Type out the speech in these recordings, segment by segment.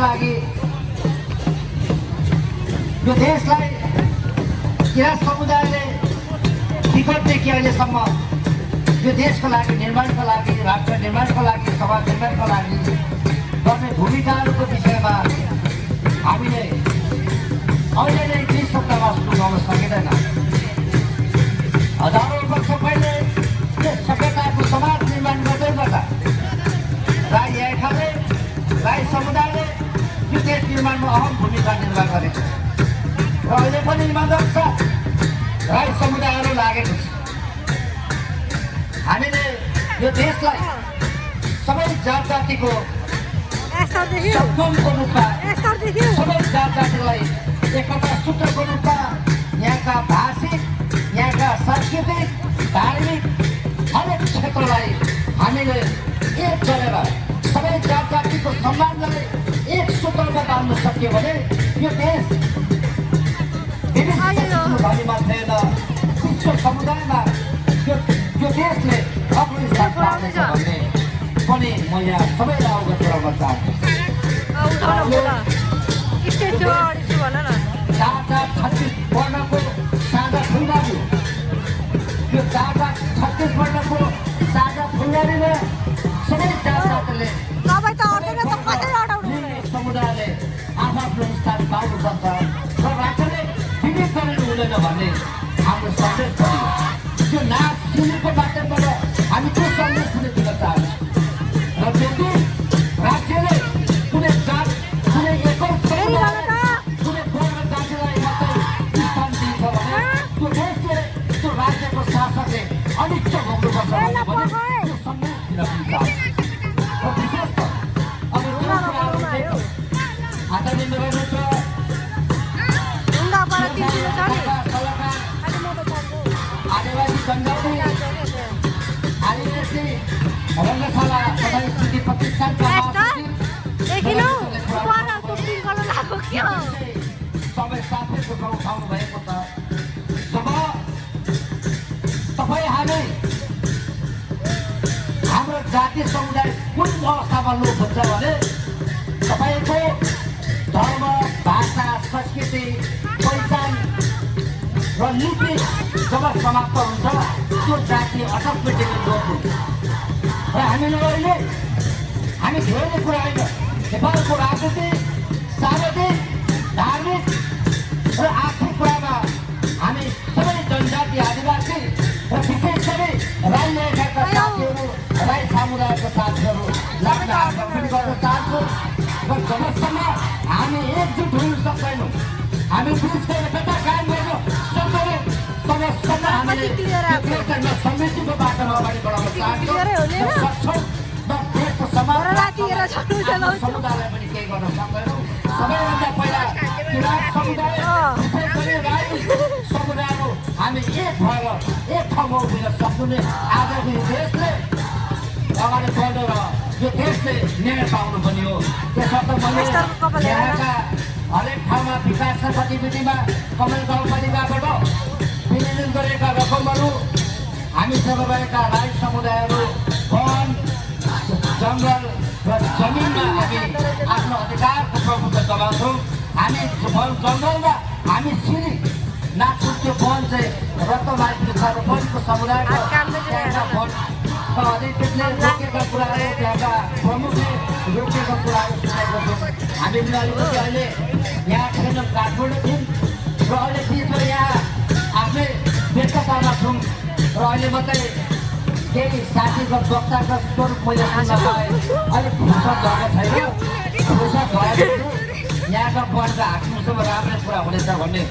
लागि यो देशलाई किराँत समुदायले विगतदेखि अहिलेसम्म यो देशको लागि निर्माणको लागि राष्ट्र निर्माणको लागि समाज निर्माणको लागि गर्ने भूमिकाहरूको विषयमा हामीले अहिले नै केही शब्दमा सुनाउन सकिँदैन। हजारौँ वर्ष पहिले यस सभ्यताको समाज निर्माण गर्दै गर्दा राई याखाले राई समुदायले यो देश निर्माणमा अहम भूमिका निर्वाह गरेको छ र अहिले पनि इमान्दार छ राई समुदायहरू लागेको छ। हामीले यो देशलाई सबै जात जातिको सङ्गमको रूपमा सबै जात जातिलाई एकता सूत्रको रूपमा यहाँका भाषिक यहाँका सांस्कृतिक धार्मिक हरेक क्षेत्रलाई हामीले एक गरेर सबै जात जातिको सम्मानलाई एक सूत्रमा बाँध्न सक्यो भने यो देश धनीमा थिएन विश्व समुदायमा यो देशले आफ्नो स्थान पाउनेछ भन्ने पनि म यहाँ सबैलाई अवगत गराउन चाहन्छु। 436 वर्णको साझा फुलबारी यो 436 वर्णको साझा फुलबारीमा सबै जात जातिले समुदायले आफ्नो स्थान पाउनुपर्छ र राष्ट्रले विवेक गरेर हुँदैन भन्ने हाम्रो सन्देश पनि त्यो नाच सुनेको माध्यमबाट हामी त्यो सन्देश पनि दिन चाहन्छौँ र त्यति राज्यले कुनै जात कुनै एकल समुदाय कुनै वर्ग जातिलाई मात्रै स्थान दिन्छ भने त्यो देशले त्यो राज्यको शासकले अनिष्ट भोग्नुपर्छ भने त्यो सन्देश दिन पनि चाहन्छ। र विशेष त अब त्यो कुराहरू आदरणीय मेरा मित्र आदिवासी जनजाति आदिवासी रङ्गशाला तथा स्थिति प्रतिष्ठानका सबै साथीहरूको उठाउनु भएको छ। जब तपाईँ हामी हाम्रो जातीय समुदाय कुन अवस्थामा लोप हुन्छ भने तपाईँको धर्म भाषा संस्कृति पहिचान र लिपि जब समाप्त हुन्छ त्यो जाति अटोमेटिकली लोप हुन्छ र हामी धेरै कुरा होइन नेपालको राजनीतिक सामाजिक धार्मिक र आर्थिक कुरामा हामी सबै जनजाति आदिवासी र विशेष गरी राई लेखाका साथीहरू राई समुदायका साथीहरू लाग्न आग्रह पनि गर्न चाहन्छु र जबसम्म हामी एकजुट हुन सक्दैनौँ हामी बिचको एकता कायम गर्न सक्दैनौँ तबसम्म हामीले समृद्धिको बाटोमा अगाडि बढाउन चाहन्छौँ सक्छौँ र देशको समुदायलाई पनि केही गर्न सक्दैनौँ। सबैभन्दा पहिला किराँत समुदाय विशेष गरी राई समुदायहरू हामी एक भएर एक ठाउँमा उभिन सक्नु नै आजको यो देशले अगाडि बढेर यो देशले न्याय पाउनु पनि हो। त्यसर्थ मैले यहाँका हरेक ठाउँमा विकास गतिविधिमा कमल गाउँपालिकाबाट विनियोजन गरेका रकमहरू हामीसँग रहेका राई समुदायहरू वन जङ्गल र जमिनमा हामी आफ्नो अधिकारको प्रभुत्व जगाउँछौँ। हामी जङ्गलमा हामी सिरी नाच्छौँ। त्यो वन चाहिँ रत्नमाई वृक्षारोपणको समुदायको त्यहाँका वनका अधिकृतले रोकेका कुराहरू त्यहाँका प्रमुखले रोकेका कुराहरू सुनेको छौँ। हामी अलिकति अहिले यहाँ छैनौँ, काठमाडौँ थियौँ र अहिले बिचमा यहाँ आफ्नै व्यस्ततामा छौँ र अहिले मात्रै केही साथीको वक्ताको स्वरूप मैले सुन्न पाएँ। अलिक फुर्सद भएको छैन, फुर्सद भएपछि यहाँका वनका हाकिमसँग राम्रै कुरा हुनेछ भन्ने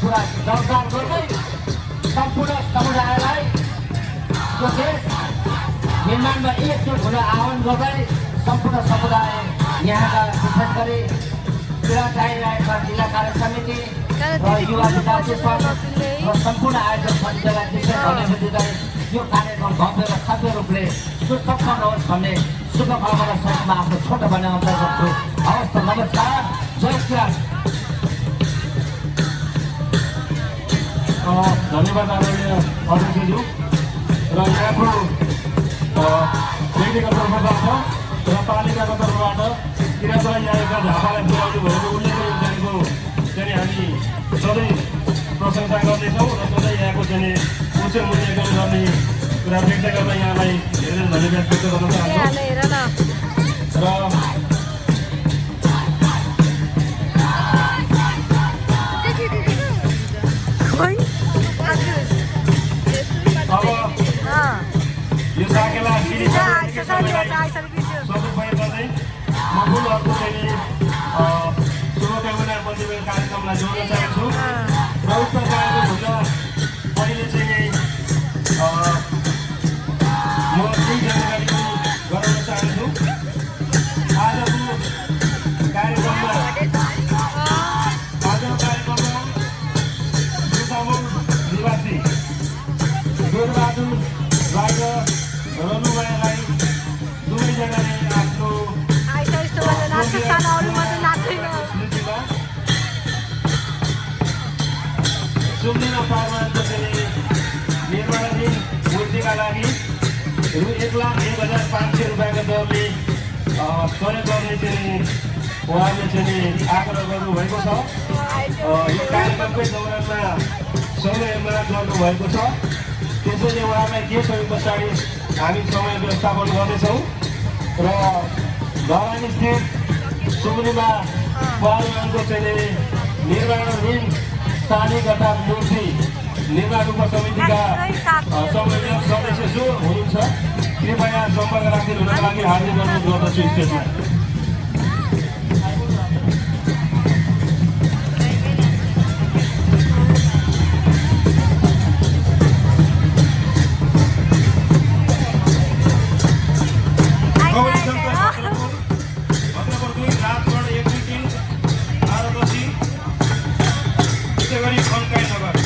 कुरा जलकार गर्दै सम्पूर्ण समुदायलाई यो देश निर्माणमा एकजुट हुन आह्वान गर्दै सम्पूर्ण समुदाय यहाँका विशेष गरी किराँत राईका जिल्ला कार्य समिति र युवा विकास सङ्घ र सम्पूर्ण आयोजक समितिलाई विशेष धन्यवाद दिँदै यो कार्यक्रम भव्य र सभ्य रूपले सुसम्पन्न होस् भन्ने शुभकामना सहितमा आफ्नो छोटो बने अन्तर्गत गर्छु। हवस् त, नमस्कार, जय किराँत। धन्यवाद आदरणीय अध्यक्षज्यू र यहाँको व्यक्तिगत तर्फबाट र पालिकाको तर्फबाट किराँतलाई यहाँका झापालाई पुर्याउनु भएको उल्लेख योगदानको चाहिँ हामी सधैँ प्रशंसा गर्नेछौँ र सधैँ यहाँको चाहिँ उच्च मूल्याङ्कन गर्ने कुरा व्यक्त गर्न यहाँलाई धेरै धन्यवाद व्यक्त गर्न चाहन्छौँ अब यो साकेला सबै गर्दै म फुलहरूको चाहिँ शुभकामना प्रतिवेदन कार्यक्रमलाई जोड्न चाहन्छु र उक्त कार्यक्रमभन्दा पहिले चाहिँ म केही जानकारी पनि गराउन चाहन्छु आजको कार्यक्रममा बुसामोङ निवासी गोरबहादुर राई र रनुमाया राई दुवैजनाले आफ्नो सुम्निन पार्वको चाहिँ निर्माणाधीन मूर्तिका लागि रु 1,01,500 रुपियाँको दरले सहयोग गर्ने चाहिँ उहाँले चाहिँ आग्रह गर्नुभएको छ। यो कार्यक्रमकै दौरानमा सहयोगमा गर्नुभएको छ। त्यसैले उहाँलाई के सहयोग पछाडि हामी समय व्यवस्थापन गर्नेछौँ र धरानीस्थित सुम्निमा पार्वको चाहिँ निर्माणाधीन स्थानीय तथा मूर्ति निर्माण उपसमितिका संयोजक सदस्य जो हुनुहुन्छ कृपया सम्पर्क राखिदिनु हुनका लागि हार्दिक अनुरोध गर्दछु स्टेजमा। गरी खनकाई नगर